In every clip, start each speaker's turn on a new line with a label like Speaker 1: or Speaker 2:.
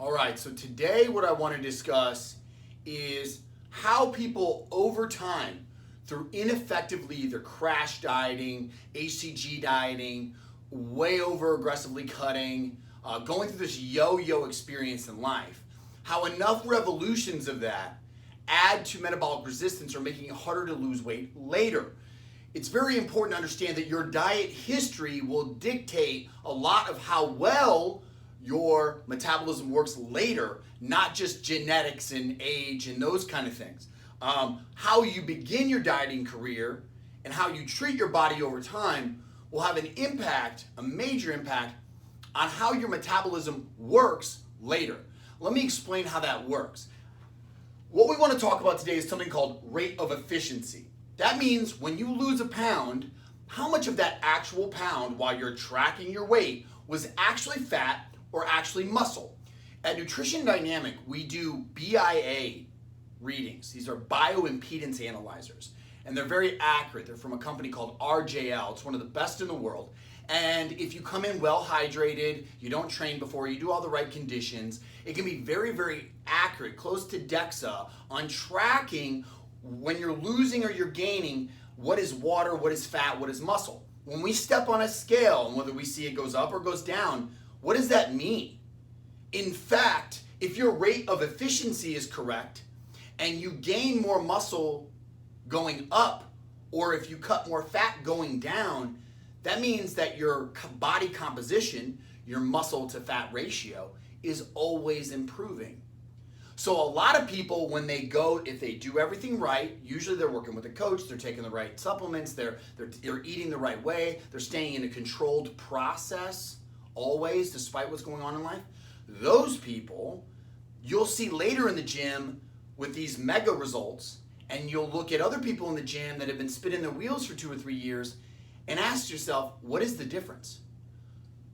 Speaker 1: All right, so today what I want to discuss is how people over time, through ineffectively either crash dieting, HCG dieting, way over aggressively cutting, going through this yo-yo experience in life, how enough revolutions of that add to metabolic resistance or making it harder to lose weight later. It's very important to understand that your diet history will dictate a lot of how well your metabolism works later, not just genetics and age and those kind of things. How you begin your dieting career and how you treat your body over time will have an impact, a major impact, on how your metabolism works later. Let me explain how that works. What we want to talk about today is something called rate of efficiency. That means when you lose a pound, how much of that actual pound while you're tracking your weight was actually fat or actually muscle. At Nutrition Dynamic, we do BIA readings. These are bioimpedance analyzers, and they're very accurate. They're from a company called RJL. It's one of the best in the world. And if you come in well hydrated, you don't train before, you do all the right conditions, it can be very, very accurate, close to DEXA, on tracking when you're losing or you're gaining what is water, what is fat, what is muscle. When we step on a scale, and whether we see it goes up or goes down, what does that mean? In fact, if your rate of efficiency is correct and you gain more muscle going up, or if you cut more fat going down, that means that your body composition, your muscle to fat ratio, is always improving. So a lot of people, when they go, if they do everything right, usually they're working with a coach, they're taking the right supplements, they're eating the right way, they're staying in a controlled process always, despite what's going on in life. Those people, you'll see later in the gym with these mega results, and you'll look at other people in the gym that have been spinning their wheels for 2 or 3 years and ask yourself, what is the difference?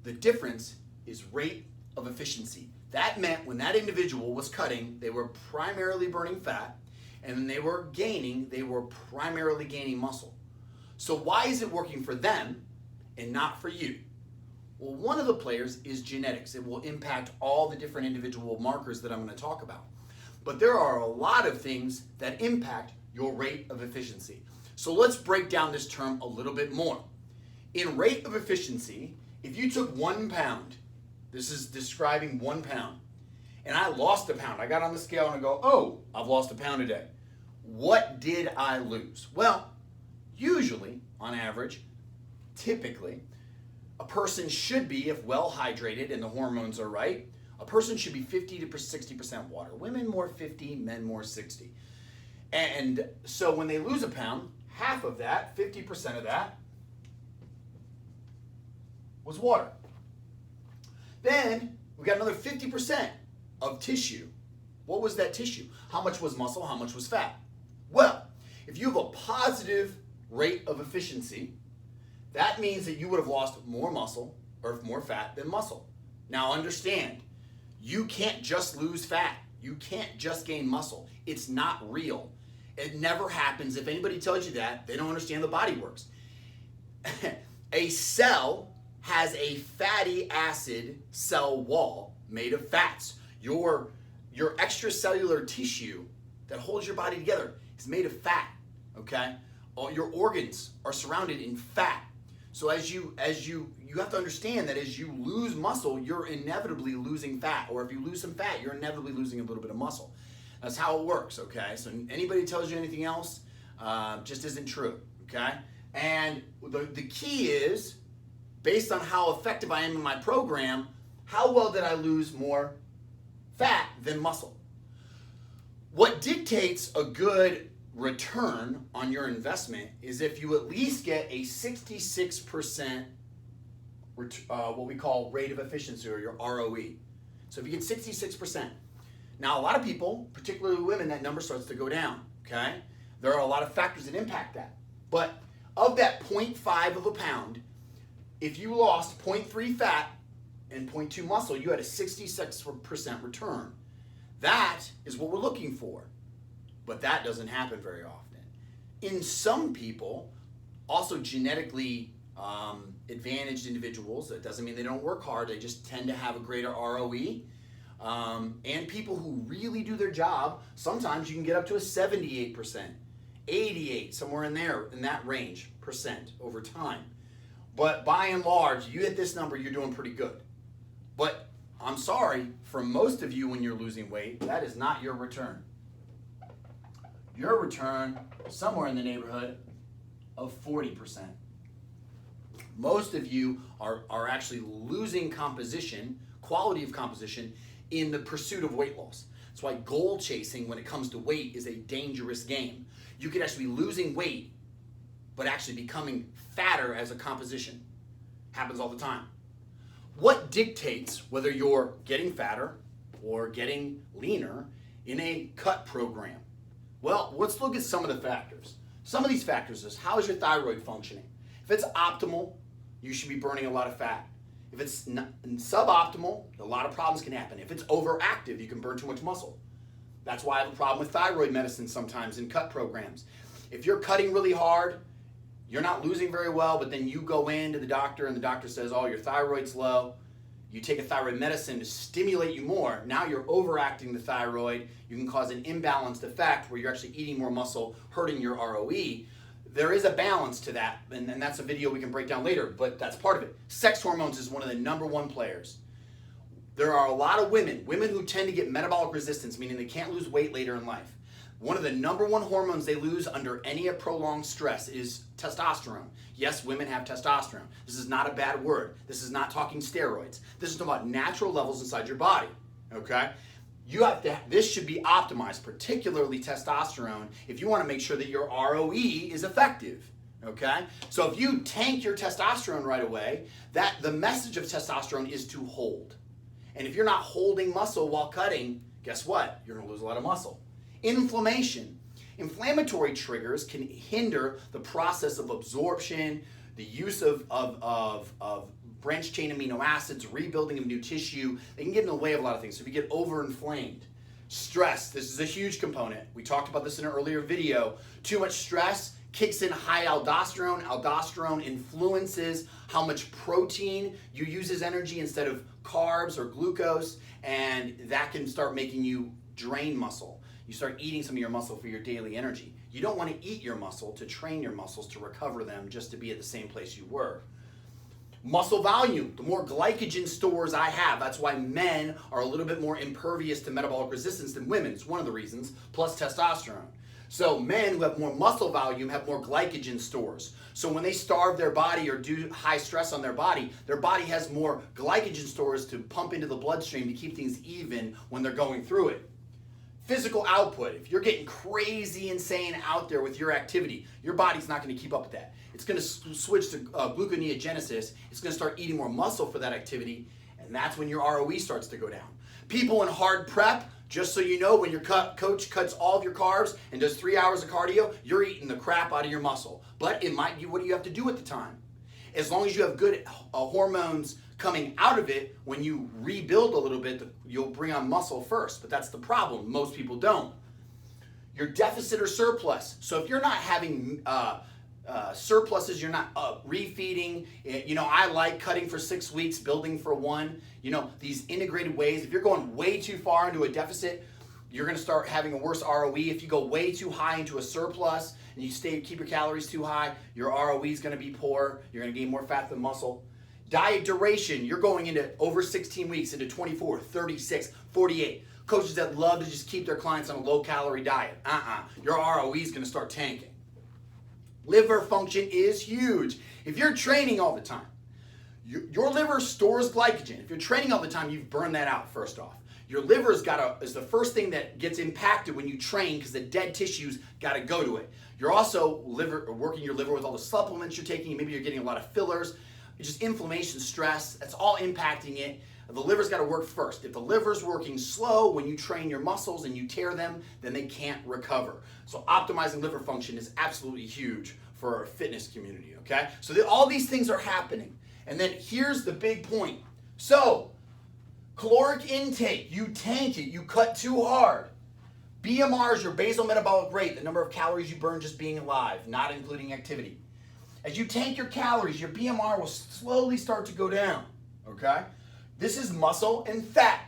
Speaker 1: The difference is rate of efficiency. That meant when that individual was cutting, they were primarily burning fat, and when they were gaining, they were primarily gaining muscle. So why is it working for them and not for you? Well, one of the players is genetics. It will impact all the different individual markers that I'm going to talk about. But there are a lot of things that impact your rate of efficiency. So let's break down this term a little bit more. In rate of efficiency, if you took 1 pound, this is describing 1 pound, and I lost a pound, I got on the scale and I go, oh, I've lost a pound today. What did I lose? Well, usually, on average, typically, a person should be, if well hydrated and the hormones are right, a person should be 50 to 60% water. Women more 50, men more 60. And so when they lose a pound, half of that, 50% of that, was water. Then we got another 50% of tissue. What was that tissue? How much was muscle? How much was fat? Well, if you have a positive rate of efficiency, that means that you would have lost more muscle or more fat than muscle. Now understand, you can't just lose fat. You can't just gain muscle. It's not real. It never happens. If anybody tells you that, they don't understand the body works. A cell has a fatty acid cell wall made of fats. Your extracellular tissue that holds your body together is made of fat, okay? All your organs are surrounded in fat. So as you have to understand that as you lose muscle, you're inevitably losing fat. Or if you lose some fat, you're inevitably losing a little bit of muscle. That's how it works, okay? So anybody tells you anything else just isn't true, okay? And the key is, based on how effective I am in my program, how well did I lose more fat than muscle? What dictates a good return on your investment is if you at least get a 66% what we call rate of efficiency, or your ROE. So if you get 66%. Now a lot of people, particularly women, that number starts to go down, okay? There are a lot of factors that impact that. But of that 0.5 of a pound, if you lost 0.3 fat and 0.2 muscle, you had a 66% return. That is what we're looking for. But that doesn't happen very often. In some people, also genetically advantaged individuals, that doesn't mean they don't work hard, they just tend to have a greater ROE. And people who really do their job, sometimes you can get up to a 78%, 88, somewhere in there, in that range, percent over time. But by and large, you hit this number, you're doing pretty good. But I'm sorry, for most of you when you're losing weight, that is not your return. Your return, somewhere in the neighborhood of 40%. Most of you are actually losing composition, quality of composition, in the pursuit of weight loss. That's why goal chasing, when it comes to weight, is a dangerous game. You could actually be losing weight, but actually becoming fatter as a composition. Happens all the time. What dictates whether you're getting fatter or getting leaner in a cut program? Well, let's look at some of the factors. Some of these factors is, how is your thyroid functioning? If it's optimal, you should be burning a lot of fat. If it's suboptimal, a lot of problems can happen. If it's overactive, you can burn too much muscle. That's why I have a problem with thyroid medicine sometimes in cut programs. If you're cutting really hard, you're not losing very well, but then you go in to the doctor and the doctor says, oh, your thyroid's low. You take a thyroid medicine to stimulate you more. Now you're overacting the thyroid. You can cause an imbalanced effect where you're actually eating more muscle, hurting your ROE. There is a balance to that, and that's a video we can break down later, but that's part of it. Sex hormones is one of the #1 players. There are a lot of women who tend to get metabolic resistance, meaning they can't lose weight later in life. One of the #1 hormones they lose under any prolonged stress is testosterone. Yes, women have testosterone. This is not a bad word. This is not talking steroids. This is talking about natural levels inside your body, okay? This should be optimized, particularly testosterone, if you want to make sure that your ROE is effective, okay? So if you tank your testosterone right away, the message of testosterone is to hold. And if you're not holding muscle while cutting, guess what? You're going to lose a lot of muscle. Inflammation. Inflammatory triggers can hinder the process of absorption, the use of branched chain amino acids, rebuilding of new tissue. They can get in the way of a lot of things. So if you get overinflamed, stress, this is a huge component. We talked about this in an earlier video. Too much stress kicks in high aldosterone. Aldosterone influences how much protein you use as energy instead of carbs or glucose, and that can start making you drain muscle. You start eating some of your muscle for your daily energy. You don't want to eat your muscle to train your muscles to recover them just to be at the same place you were. Muscle volume. The more glycogen stores I have, that's why men are a little bit more impervious to metabolic resistance than women. It's one of the reasons, plus testosterone. So men who have more muscle volume have more glycogen stores. So when they starve their body or do high stress on their body has more glycogen stores to pump into the bloodstream to keep things even when they're going through it. Physical output. If you're getting crazy insane out there with your activity, your body's not going to keep up with that. It's going to switch to gluconeogenesis. It's going to start eating more muscle for that activity, and that's when your ROE starts to go down. People in hard prep, just so you know, when your coach cuts all of your carbs and does 3 hours of cardio, you're eating the crap out of your muscle. But it might be what you have to do at the time. As long as you have good hormones coming out of it, when you rebuild a little bit, you'll bring on muscle first. But that's the problem. Most people don't. Your deficit or surplus. So if you're not having surpluses, you're not refeeding. You know, I like cutting for 6 weeks, building for 1. You know, these integrated ways. If you're going way too far into a deficit, you're going to start having a worse ROE. If you go way too high into a surplus and you keep your calories too high, your ROE is going to be poor. You're going to gain more fat than muscle. Diet duration, you're going into over 16 weeks, into 24, 36, 48. Coaches that love to just keep their clients on a low-calorie diet. Your ROE is going to start tanking. Liver function is huge. If you're training all the time, your liver stores glycogen. If you're training all the time, you've burned that out first off. Your liver is the first thing that gets impacted when you train because the dead tissue's got to go to it. You're also working your liver with all the supplements you're taking. Maybe you're getting a lot of fillers. It's just inflammation, stress, that's all impacting it. The liver's got to work first. If the liver's working slow when you train your muscles and you tear them, then they can't recover. So optimizing liver function is absolutely huge for our fitness community, okay? So all these things are happening. And then here's the big point. So, caloric intake, you tank it, you cut too hard. BMR is your basal metabolic rate, the number of calories you burn just being alive, not including activity. As you tank your calories, your BMR will slowly start to go down, okay? This is muscle and fat.